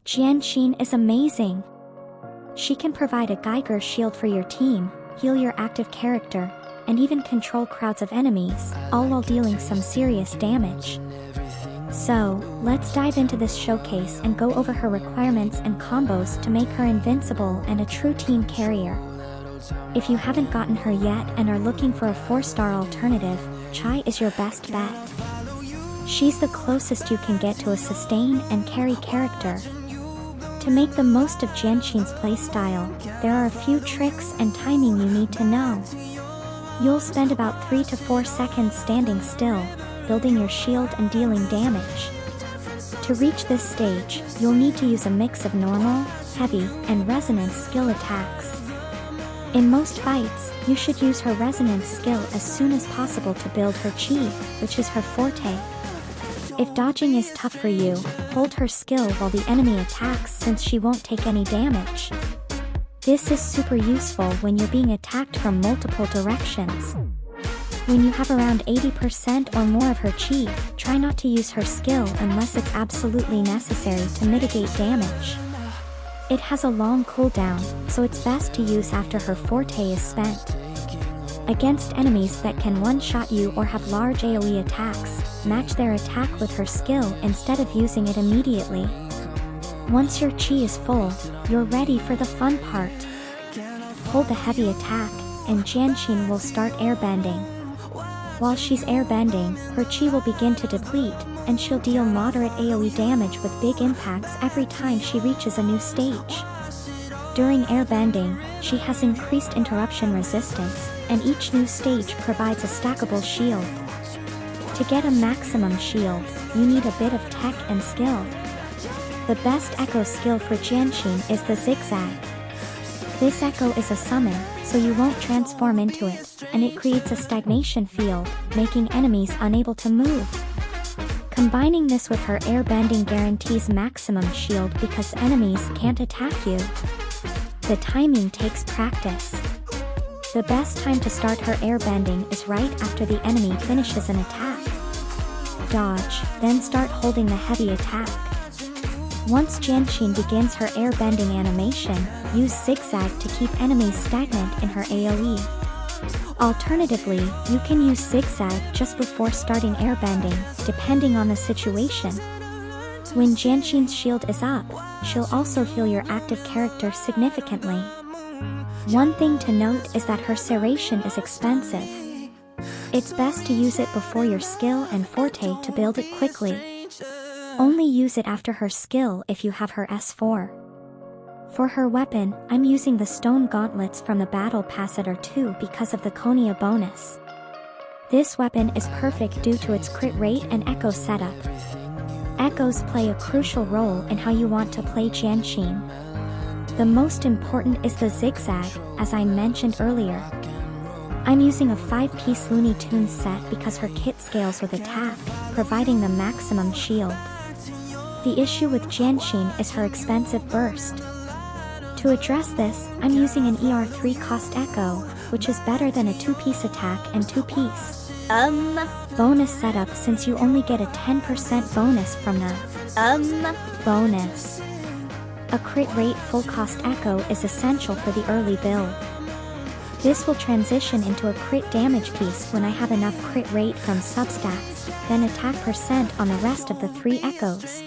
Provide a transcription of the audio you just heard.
Jianxin is amazing. She can provide a Geiger shield for your team, heal your active character, and even control crowds of enemies, all while dealing some serious damage. So, let's dive into this showcase and go over her requirements and combos to make her invincible and a true team carrier. If you haven't gotten her yet and are looking for a 4-star alternative, Chai is your best bet. She's the closest you can get to a sustain and carry character. To make the most of Jianxin's playstyle, there are a few tricks and timing you need to know. You'll spend about 3 to 4 seconds standing still, building your shield and dealing damage. To reach this stage, you'll need to use a mix of normal, heavy, and resonance skill attacks. In most fights, you should use her resonance skill as soon as possible to build her chi, which is her forte. If dodging is tough for you, hold her skill while the enemy attacks since she won't take any damage. This is super useful when you're being attacked from multiple directions. When you have around 80% or more of her chi, try not to use her skill unless it's absolutely necessary to mitigate damage. It has a long cooldown, so it's best to use after her forte is spent. Against enemies that can one-shot you or have large AoE attacks, match their attack with her skill instead of using it immediately. Once your chi is full, you're ready for the fun part. Hold the heavy attack, and Jianxin will start airbending. While she's airbending, her chi will begin to deplete, and she'll deal moderate AoE damage with big impacts every time she reaches a new stage. During airbending, she has increased interruption resistance, and each new stage provides a stackable shield. To get a maximum shield, you need a bit of tech and skill. The best echo skill for Jianxin is the zigzag. This echo is a summon, so you won't transform into it, and it creates a stagnation field, making enemies unable to move. Combining this with her airbending guarantees maximum shield because enemies can't attack you. The timing takes practice. The best time to start her airbending is right after the enemy finishes an attack. Dodge, then start holding the heavy attack. Once Jianxin begins her airbending animation, use zigzag to keep enemies stagnant in her AoE. Alternatively, you can use zigzag just before starting airbending, depending on the situation. When Jianxin's shield is up, she'll also heal your active character significantly. One thing to note is that her serration is expensive. It's best to use it before your skill and forte to build it quickly. Only use it after her skill if you have her S4. For her weapon, I'm using the stone gauntlets from the battle pass at R2 because of the Konya bonus. This weapon is perfect due to its crit rate and echo setup. Echoes play a crucial role in how you want to play Jianxin. The most important is the zigzag, as I mentioned earlier. I'm using a 5-piece Looney Tunes set because her kit scales with attack, providing the maximum shield. The issue with Jianxin is her expensive burst. To address this, I'm using an ER3 cost echo, which is better than a 2-piece attack and 2-piece bonus setup since you only get a 10% bonus from the bonus. A crit rate full cost echo is essential for the early build. This will transition into a crit damage piece when I have enough crit rate from substats, then attack percent on the rest of the 3 echoes.